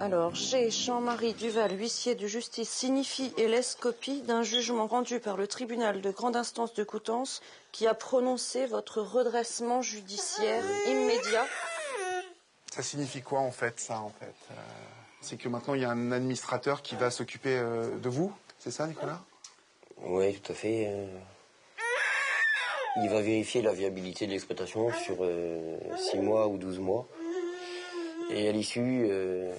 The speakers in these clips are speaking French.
Alors, G. Jean-Marie Duval, huissier de justice, signifie et laisse copie d'un jugement rendu par le tribunal de grande instance de Coutances qui a prononcé votre redressement judiciaire immédiat. Ça signifie quoi en fait, ça en fait C'est que maintenant il y a un administrateur qui va s'occuper de vous, c'est ça Nicolas? Oui, tout à fait. Il va vérifier la viabilité de l'exploitation sur 6 mois ou 12 mois. Et à l'issue de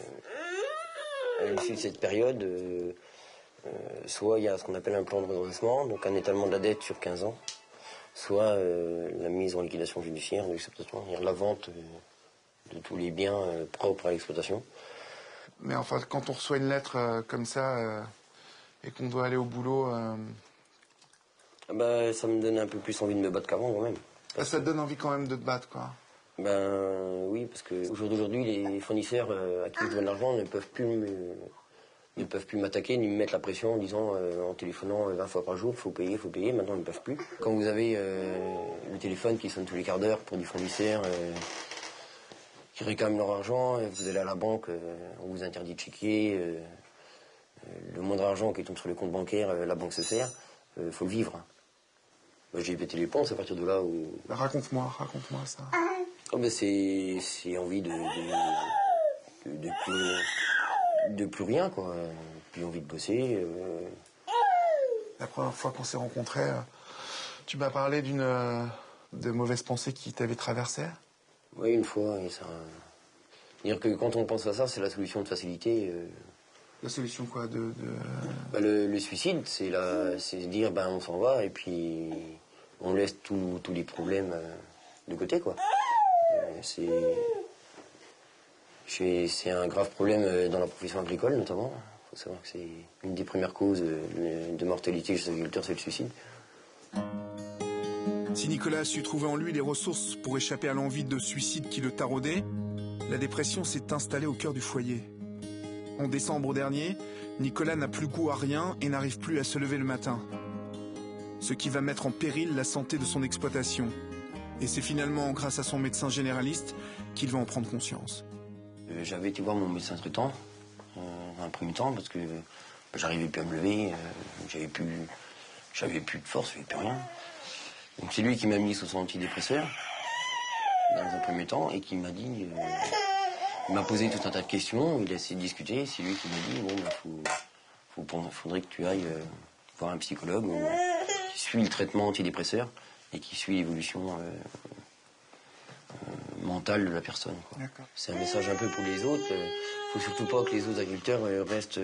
cette période, soit il y a ce qu'on appelle un plan de redressement, donc un étalement de la dette sur 15 ans, soit la mise en liquidation judiciaire de l'exploitation, c'est-à-dire la vente de tous les biens propres à l'exploitation. Mais enfin, quand on reçoit une lettre comme ça et qu'on doit aller au boulot... ça me donne un peu plus envie de me battre qu'avant quand même. Ça te donne envie quand même de te battre, quoi. Oui, parce qu'au jour d'aujourd'hui, les fournisseurs à qui je donne l'argent ne peuvent plus m'attaquer ni me mettre la pression en disant, en téléphonant 20 fois par jour, faut payer, maintenant ils ne peuvent plus. Quand vous avez le téléphone qui sonne tous les quarts d'heure pour des fournisseurs qui réclament leur argent, et vous allez à la banque, on vous interdit de checker, le moindre argent qui tombe sur le compte bancaire, la banque se sert, faut le vivre. J'ai pété les plombs, c'est à partir de là où... Raconte-moi ça. C'est envie de plus rien, quoi. Plus envie de bosser. La première fois qu'on s'est rencontrés, tu m'as parlé de mauvaises pensées qui t'avaient traversé. Oui, une fois. Et ça... dire que quand on pense à ça, c'est la solution de facilité. La solution quoi Le suicide, c'est dire on s'en va et puis on laisse tous les problèmes de côté, quoi. C'est un grave problème dans la profession agricole, notamment. Il faut savoir que c'est une des premières causes de mortalité chez les agriculteurs, c'est le suicide. Si Nicolas a su trouver en lui les ressources pour échapper à l'envie de suicide qui le taraudait, la dépression s'est installée au cœur du foyer. En décembre dernier, Nicolas n'a plus goût à rien et n'arrive plus à se lever le matin. Ce qui va mettre en péril la santé de son exploitation. Et c'est finalement grâce à son médecin généraliste qu'il va en prendre conscience. J'avais été voir mon médecin traitant dans un premier temps parce que j'arrivais plus à me lever, j'avais plus de force, j'avais plus rien. Donc c'est lui qui m'a mis sous son antidépresseur dans un premier temps et qui m'a dit, il m'a posé tout un tas de questions, il a essayé de discuter, c'est lui qui m'a dit faudrait que tu ailles voir un psychologue qui suit le traitement antidépresseur et qui suit l'évolution mentale de la personne, quoi. C'est un message un peu pour les autres. Faut surtout pas que les autres agriculteurs restent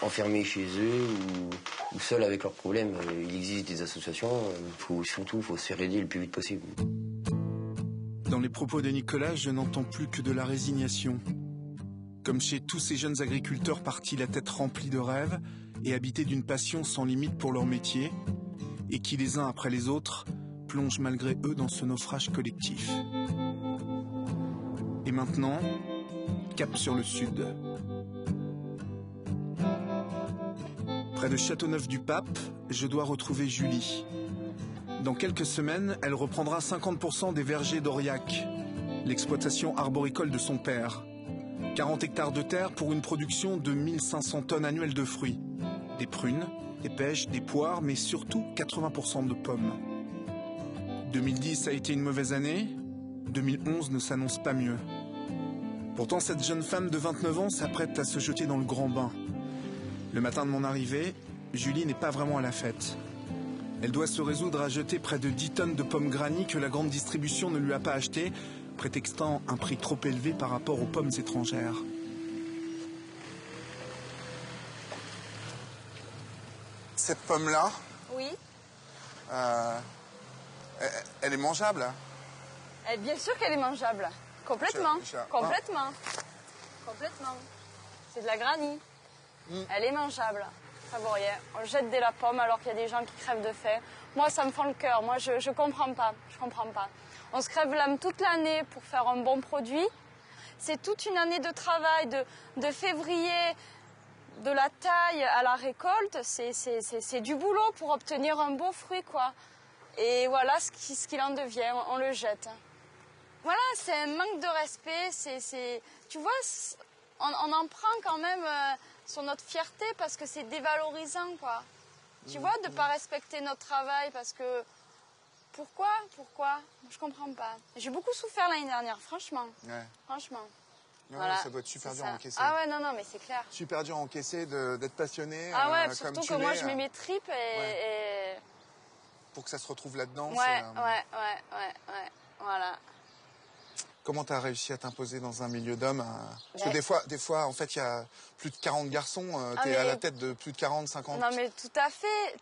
enfermés chez eux ou seuls avec leurs problèmes. Il existe des associations, faut se faire aider le plus vite possible. Dans les propos de Nicolas, je n'entends plus que de la résignation. Comme chez tous ces jeunes agriculteurs partis la tête remplie de rêves et habités d'une passion sans limite pour leur métier, et qui les uns après les autres plongent malgré eux dans ce naufrage collectif. Et maintenant, cap sur le sud. Près de Châteauneuf-du-Pape, je dois retrouver Julie. Dans quelques semaines, elle reprendra 50% des vergers d'Auriac, l'exploitation arboricole de son père. 40 hectares de terre pour une production de 1500 tonnes annuelles de fruits. Des prunes, des pêches, des poires, mais surtout 80% de pommes. 2010 a été une mauvaise année, 2011 ne s'annonce pas mieux. Pourtant, cette jeune femme de 29 ans s'apprête à se jeter dans le grand bain. Le matin de mon arrivée, Julie n'est pas vraiment à la fête. Elle doit se résoudre à jeter près de 10 tonnes de pommes granny que la grande distribution ne lui a pas achetées, prétextant un prix trop élevé par rapport aux pommes étrangères. Cette pomme-là, oui. Elle est mangeable. Bien sûr qu'elle est mangeable. Complètement. Complètement. C'est de la granny. Elle est mangeable. Savourier. On jette la pomme alors qu'il y a des gens qui crèvent de faim. Moi, ça me fend le cœur. Moi, je comprends pas. On se crève l'âme toute l'année pour faire un bon produit. C'est toute une année de travail, de février, de la taille à la récolte. C'est du boulot pour obtenir un beau fruit, quoi. Et voilà ce qu'il en devient. On le jette. Voilà, c'est un manque de respect. Tu vois, on en prend quand même sur notre fierté parce que c'est dévalorisant, quoi. Tu vois, de ne pas respecter notre travail parce que... Pourquoi? Je comprends pas. J'ai beaucoup souffert l'année dernière, franchement. Ouais. Franchement. Ouais, voilà, ça doit être super dur à encaisser. Ah ouais, non, mais c'est clair. Super dur à encaisser d'être passionné. Ah ouais, comme surtout tu que moi, l'es, je mets mes tripes et... Pour que ça se retrouve là-dedans. Ouais, voilà. Comment tu as réussi à t'imposer dans un milieu d'hommes? Parce que des fois, en fait, il y a plus de 40 garçons. Tu es à la tête de plus de 40, 50. Non, mais tout à fait.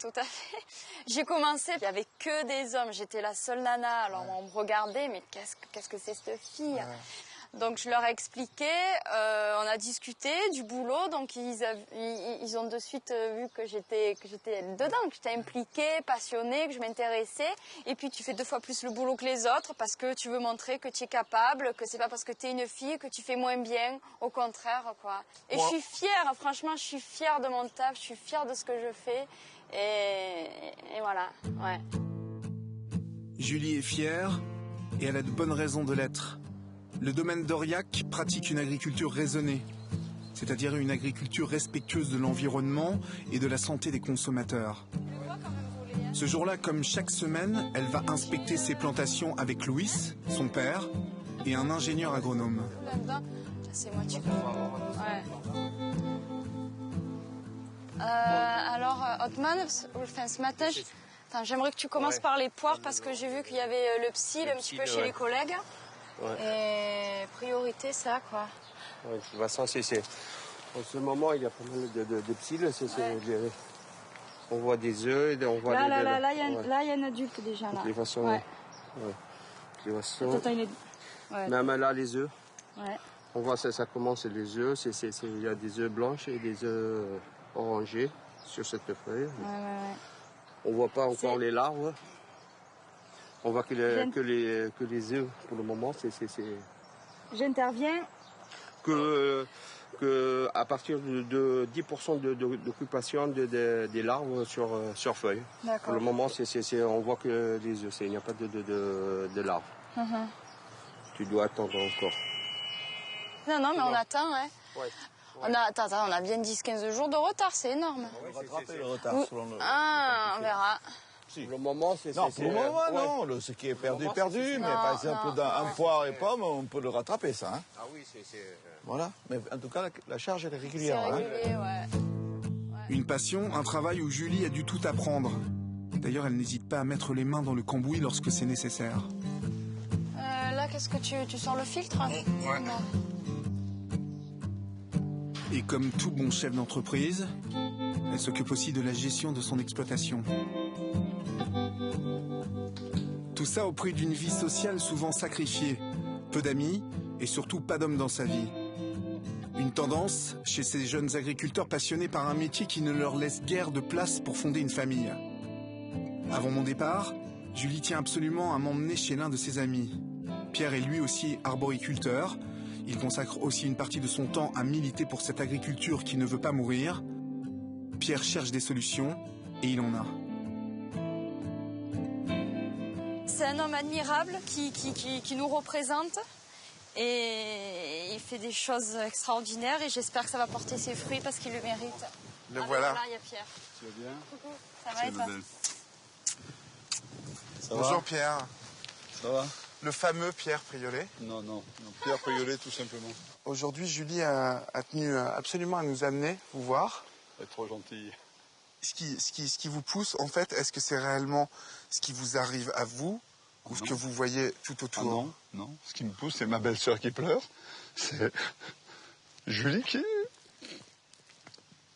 J'ai commencé, il n'y avait que des hommes. J'étais la seule nana. Alors, on me regardait, mais qu'est-ce que c'est cette fille? Donc, je leur ai expliqué. On a discuté du boulot. Donc, ils ont de suite vu que j'étais dedans, que j'étais impliquée, passionnée, que je m'intéressais. Et puis, tu fais 2 fois plus le boulot que les autres parce que tu veux montrer que tu es capable, que c'est pas parce que tu es une fille que tu fais moins bien. Au contraire, quoi. Et je suis fière, franchement, je suis fière de mon taf. Je suis fière de ce que je fais. Et voilà, ouais. Julie est fière et elle a de bonnes raisons de l'être. Le domaine d'Aurillac pratique une agriculture raisonnée, c'est-à-dire une agriculture respectueuse de l'environnement et de la santé des consommateurs. Ce jour-là, comme chaque semaine, elle va inspecter ses plantations avec Louis, son père, et un ingénieur agronome. C'est moi, tu peux. Ouais. Alors, Othman, ce matin, j'aimerais que tu commences par les poires parce que j'ai vu qu'il y avait le psy un petit peu chez les collègues. Ouais. Et priorité, ça, quoi. Ouais, de toute façon, en ce moment, il y a pas mal de psy. On voit des œufs, on voit là, il y a un adulte déjà. Là. De toute façon, ouais. Même là, les œufs. Ouais. On voit ça commence les œufs. Il y a des œufs blanches et des œufs orangés sur cette feuille. Ouais. On voit pas encore les larves. On voit que les œufs, pour le moment, c'est... J'interviens. Que à partir de 10% d'occupation des larves sur feuilles. D'accord. Pour le moment, on voit que les œufs, il n'y a pas de larves. Tu dois attendre encore. Non, mais on attend, ouais. On a bien 10-15 jours de retard, c'est énorme. On va rattraper le retard selon le... on verra. Pour le moment, c'est... Non, pour le moment, non. Ce qui est perdu, est perdu. Mais par exemple, dans un poire et pomme, on peut le rattraper, ça. Hein. Ah oui, c'est... Voilà. Mais en tout cas, la charge, elle est régulière. C'est régulier, ouais. Une passion, un travail où Julie a dû tout apprendre. D'ailleurs, elle n'hésite pas à mettre les mains dans le cambouis lorsque c'est nécessaire. Là, qu'est-ce que tu sors le filtre? Ouais. Non. Et comme tout bon chef d'entreprise, elle s'occupe aussi de la gestion de son exploitation. Tout ça au prix d'une vie sociale souvent sacrifiée, peu d'amis et surtout pas d'hommes dans sa vie. Une tendance chez ces jeunes agriculteurs passionnés par un métier qui ne leur laisse guère de place pour fonder une famille. Avant mon départ, Julie tient absolument à m'emmener chez l'un de ses amis. Pierre est lui aussi arboriculteur. Il consacre aussi une partie de son temps à militer pour cette agriculture qui ne veut pas mourir. Pierre cherche des solutions et il en a. C'est un homme admirable qui nous représente et il fait des choses extraordinaires et j'espère que ça va porter ses fruits parce qu'il le mérite. Le voilà. Voilà, il y a Pierre. Tu vas bien? Coucou, ça va et toi? Bonjour Pierre. Ça va? Le fameux Pierre Priolet. Non, Pierre Priolet, tout simplement. Aujourd'hui, Julie a tenu absolument à nous amener vous voir. Elle est trop gentille. Ce qui vous pousse, en fait, est-ce que c'est réellement ce qui vous arrive à vous ou ce que vous voyez tout autour? Non. Ce qui me pousse, c'est ma belle-sœur qui pleure. C'est Julie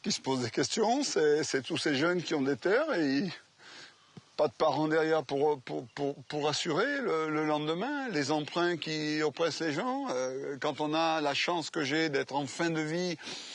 qui se pose des questions. C'est tous ces jeunes qui ont des terres et pas de parents derrière pour assurer le lendemain. Les emprunts qui oppressent les gens. Quand on a la chance que j'ai d'être en fin de vie